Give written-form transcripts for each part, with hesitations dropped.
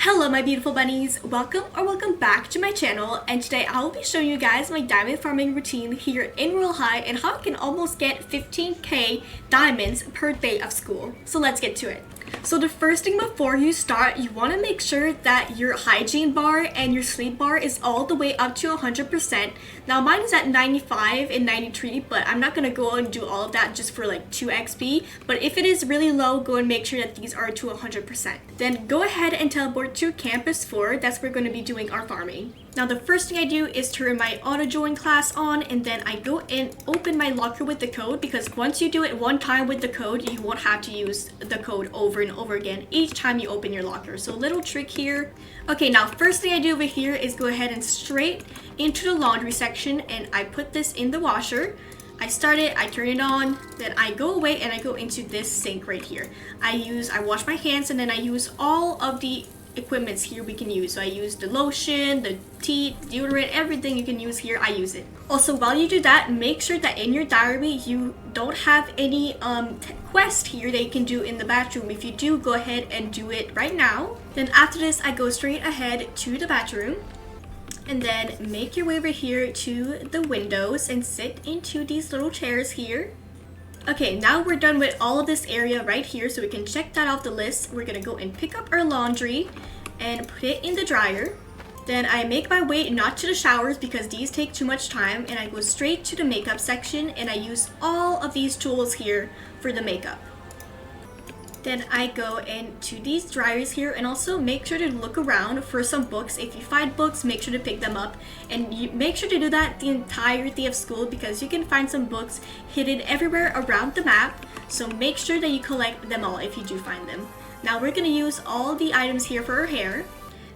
Hello my beautiful bunnies, welcome back to my channel, and today I will be showing you guys my diamond farming routine here in Royal High and how I can almost get 15k diamonds per day of school. So let's get to it. So the first thing before you start, you want to make sure that your hygiene bar and your sleep bar is all the way up to 100%. Now mine is at 95 and 93, but I'm not going to go and do all of that just for like 2 XP. But if it is really low, go and make sure that these are to 100%. Then go ahead and teleport to Campus 4. That's where we're going to be doing our farming. Now the first thing I do is turn my auto join class on, and then I go and open my locker with the code, because once you do it one time with the code, you won't have to use the code over and over again each time you open your locker. So little trick here. Okay, now first thing I do over here is go ahead and straight into the laundry section, and I put this in the washer. I start it, I turn it on, then I go away and I go into this sink right here. I wash my hands, and then I use all of the equipments here we can use. So I use the lotion, the tea, deodorant, everything you can use here, I use it. Also, while you do that, make sure that in your diary you don't have any quest here that you can do in the bathroom. If you do, go ahead and do it right now. Then after this, I go straight ahead to the bathroom, and then make your way over here to the windows and sit into these little chairs here. Okay, now we're done with all of this area right here, so we can check that off the list. We're gonna go and pick up our laundry and put it in the dryer. Then I make my way not to the showers because these take too much time, and I go straight to the makeup section, and I use all of these tools here for the makeup. Then I go into these dryers here, and also make sure to look around for some books. If you find books, make sure to pick them up, and you make sure to do that the entirety of school, because you can find some books hidden everywhere around the map. So make sure that you collect them all if you do find them. Now we're gonna use all the items here for our hair.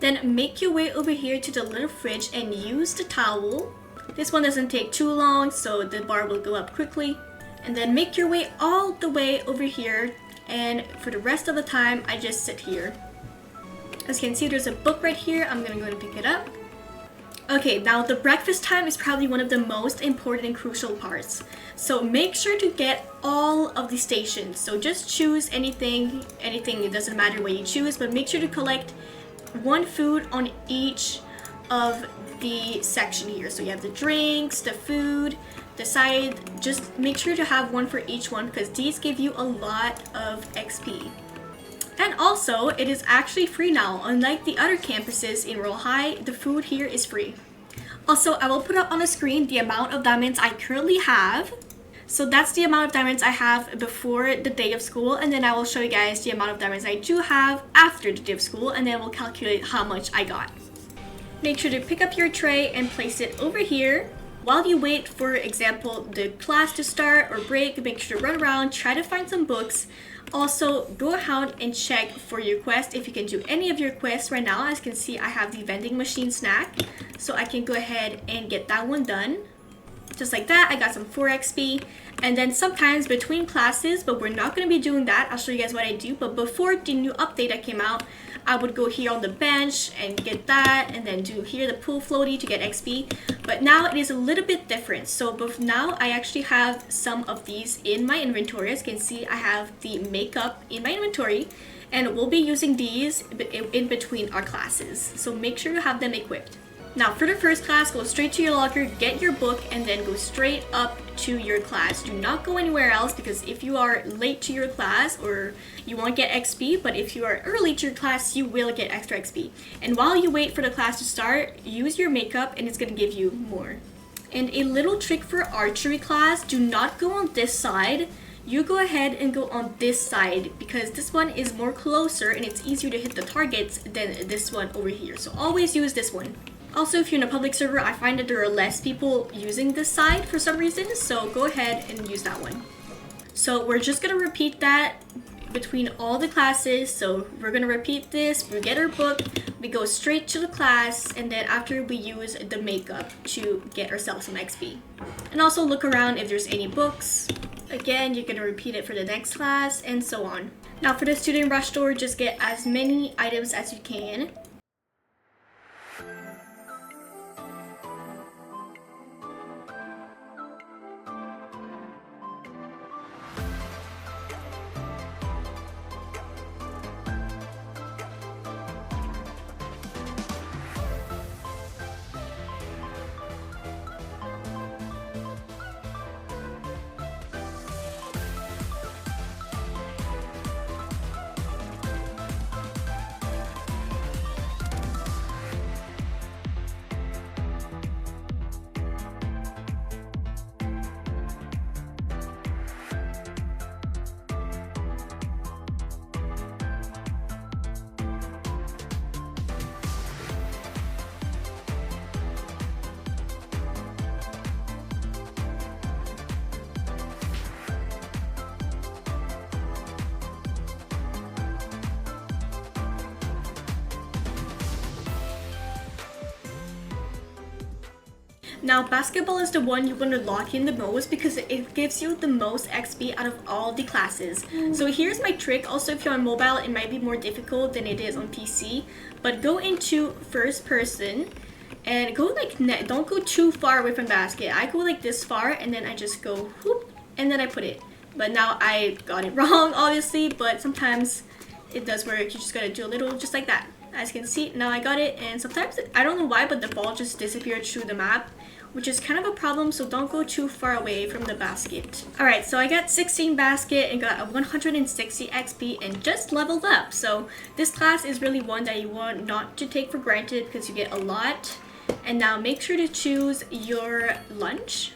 Then make your way over here to the little fridge and use the towel. This one doesn't take too long, so the bar will go up quickly. And then make your way all the way over here, and for the rest of the time I just sit here. As you can see, there's a book right here. I'm gonna go and pick it up. Okay, now the breakfast time is probably one of the most important and crucial parts. So make sure to get all of the stations. So just choose anything, it doesn't matter what you choose, but make sure to collect one food on each of the section here. So you have the drinks, the food, the side. Just make sure to have one for each one, because these give you a lot of XP. And also, it is actually free now. Unlike the other campuses in Royal High, the food here is free. Also, I will put up on the screen the amount of diamonds I currently have. So that's the amount of diamonds I have before the day of school, and then I will show you guys the amount of diamonds I do have after the day of school, and then we'll calculate how much I got. Make sure to pick up your tray and place it over here. While you wait, for example, the class to start or break, make sure to run around, try to find some books. Also, go ahead and check for your quest if you can do any of your quests right now. As you can see, I have the vending machine snack, so I can go ahead and get that one done. Just like that, I got some 4 XP. And then sometimes between classes, but we're not going to be doing that. I'll show you guys what I do. But before the new update that came out, I would go here on the bench and get that, and then do here the pool floaty to get XP. But now it is a little bit different. So now I actually have some of these in my inventory. As you can see, I have the makeup in my inventory, and we'll be using these in between our classes. So make sure to have them equipped. Now for the first class, go straight to your locker, get your book, and then go straight up to your class. Do not go anywhere else, because if you are late to your class, or you won't get XP, but if you are early to your class, you will get extra XP. And while you wait for the class to start, use your makeup, and it's going to give you more. And a little trick for archery class, do not go on this side. You go ahead and go on this side, because this one is more closer and it's easier to hit the targets than this one over here. So always use this one. Also, if you're in a public server, I find that there are less people using this side for some reason, so go ahead and use that one. So we're just going to repeat that between all the classes. So we're going to repeat this, we get our book, we go straight to the class, and then after we use the makeup to get ourselves some XP. And also look around if there's any books. Again, you're going to repeat it for the next class, and so on. Now for the student rush store, just get as many items as you can. Now basketball is the one you want to lock in the most because it gives you the most XP out of all the classes. So here's my trick. Also, if you're on mobile, it might be more difficult than it is on PC, but go into first person and go like don't go too far away from the basket. I go like this far and then I just go whoop and then I put it. But now I got it wrong obviously, but sometimes it does work. You just gotta do a little just like that. As you can see, now I got it, and sometimes I don't know why, but the ball just disappeared through the map, which is kind of a problem, so don't go too far away from the basket. Alright, so I got 16 basket and got a 160 XP and just leveled up. So this class is really one that you want not to take for granted because you get a lot. And now make sure to choose your lunch.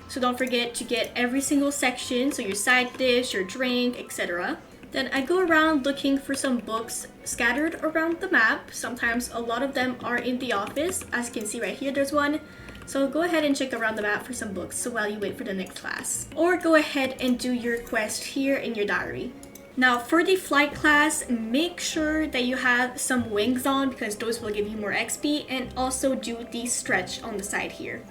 So don't forget to get every single section, so your side dish, your drink, etc. Then I go around looking for some books scattered around the map. Sometimes a lot of them are in the office. As you can see right here, there's one. So go ahead and check around the map for some books so while you wait for the next class. Or go ahead and do your quest here in your diary. Now for the flight class, make sure that you have some wings on because those will give you more XP, and also do the stretch on the side here.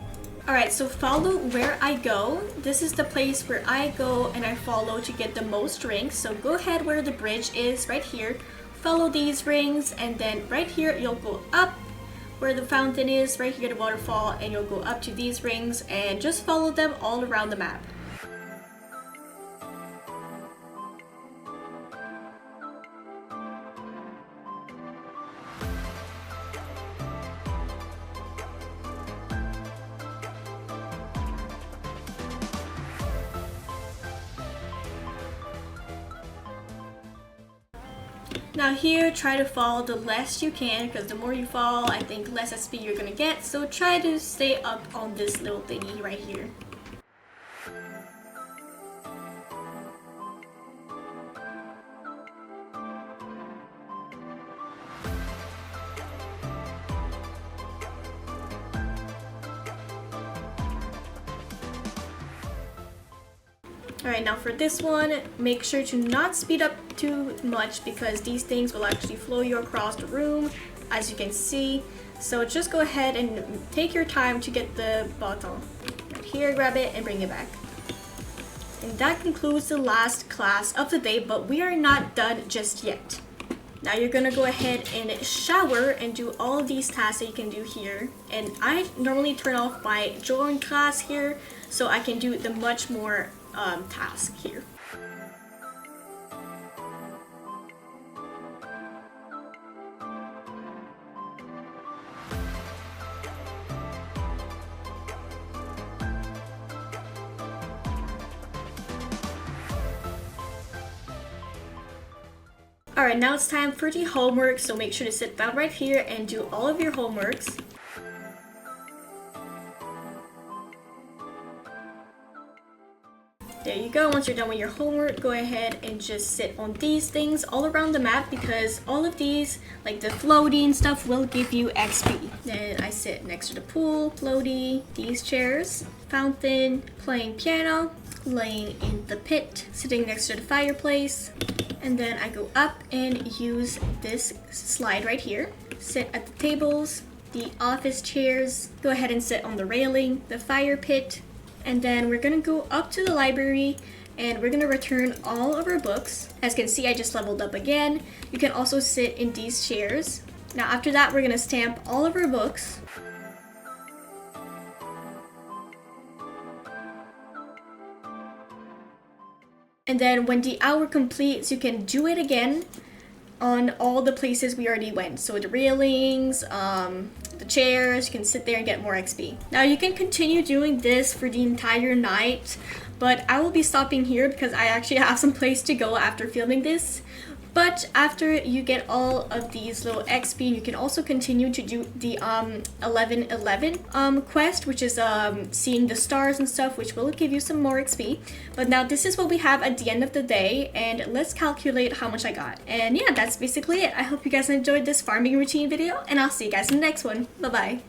Alright, so follow where I go. This is the place where I go and I follow to get the most rings. So go ahead where the bridge is right here. Follow these rings, and then right here you'll go up where the fountain is, right here the waterfall, and you'll go up to these rings and just follow them all around the map. Now here, try to fall the less you can because the more you fall, I think less XP you're gonna get. So try to stay up on this little thingy right here. Alright, now for this one, make sure to not speed up too much because these things will actually flow you across the room, as you can see. So just go ahead and take your time to get the bottle. Right here, grab it and bring it back. And that concludes the last class of the day, but we are not done just yet. Now you're gonna go ahead and shower and do all of these tasks that you can do here. And I normally turn off my join class here so I can do the much more task here. Alright, now it's time for the homework, so make sure to sit down right here and do all of your homeworks. There you go. Once you're done with your homework, go ahead and just sit on these things all around the map because all of these, like the floaty and stuff, will give you XP. Then I sit next to the pool, floaty, these chairs, fountain, playing piano, laying in the pit, sitting next to the fireplace, and then I go up and use this slide right here. Sit at the tables, the office chairs, go ahead and sit on the railing, the fire pit, and then we're gonna go up to the library and we're gonna return all of our books. As you can see, I just leveled up again. You can also sit in these chairs. Now after that, we're gonna stamp all of our books. And then when the hour completes, you can do it again on all the places we already went. So the railings, the chairs, you can sit there and get more XP. Now you can continue doing this for the entire night, but I will be stopping here because I actually have some place to go after filming this. But after you get all of these little XP, you can also continue to do the 1111 quest, which is seeing the stars and stuff, which will give you some more XP. But now this is what we have at the end of the day, and let's calculate how much I got. And yeah, that's basically it. I hope you guys enjoyed this farming routine video, and I'll see you guys in the next one. Bye bye.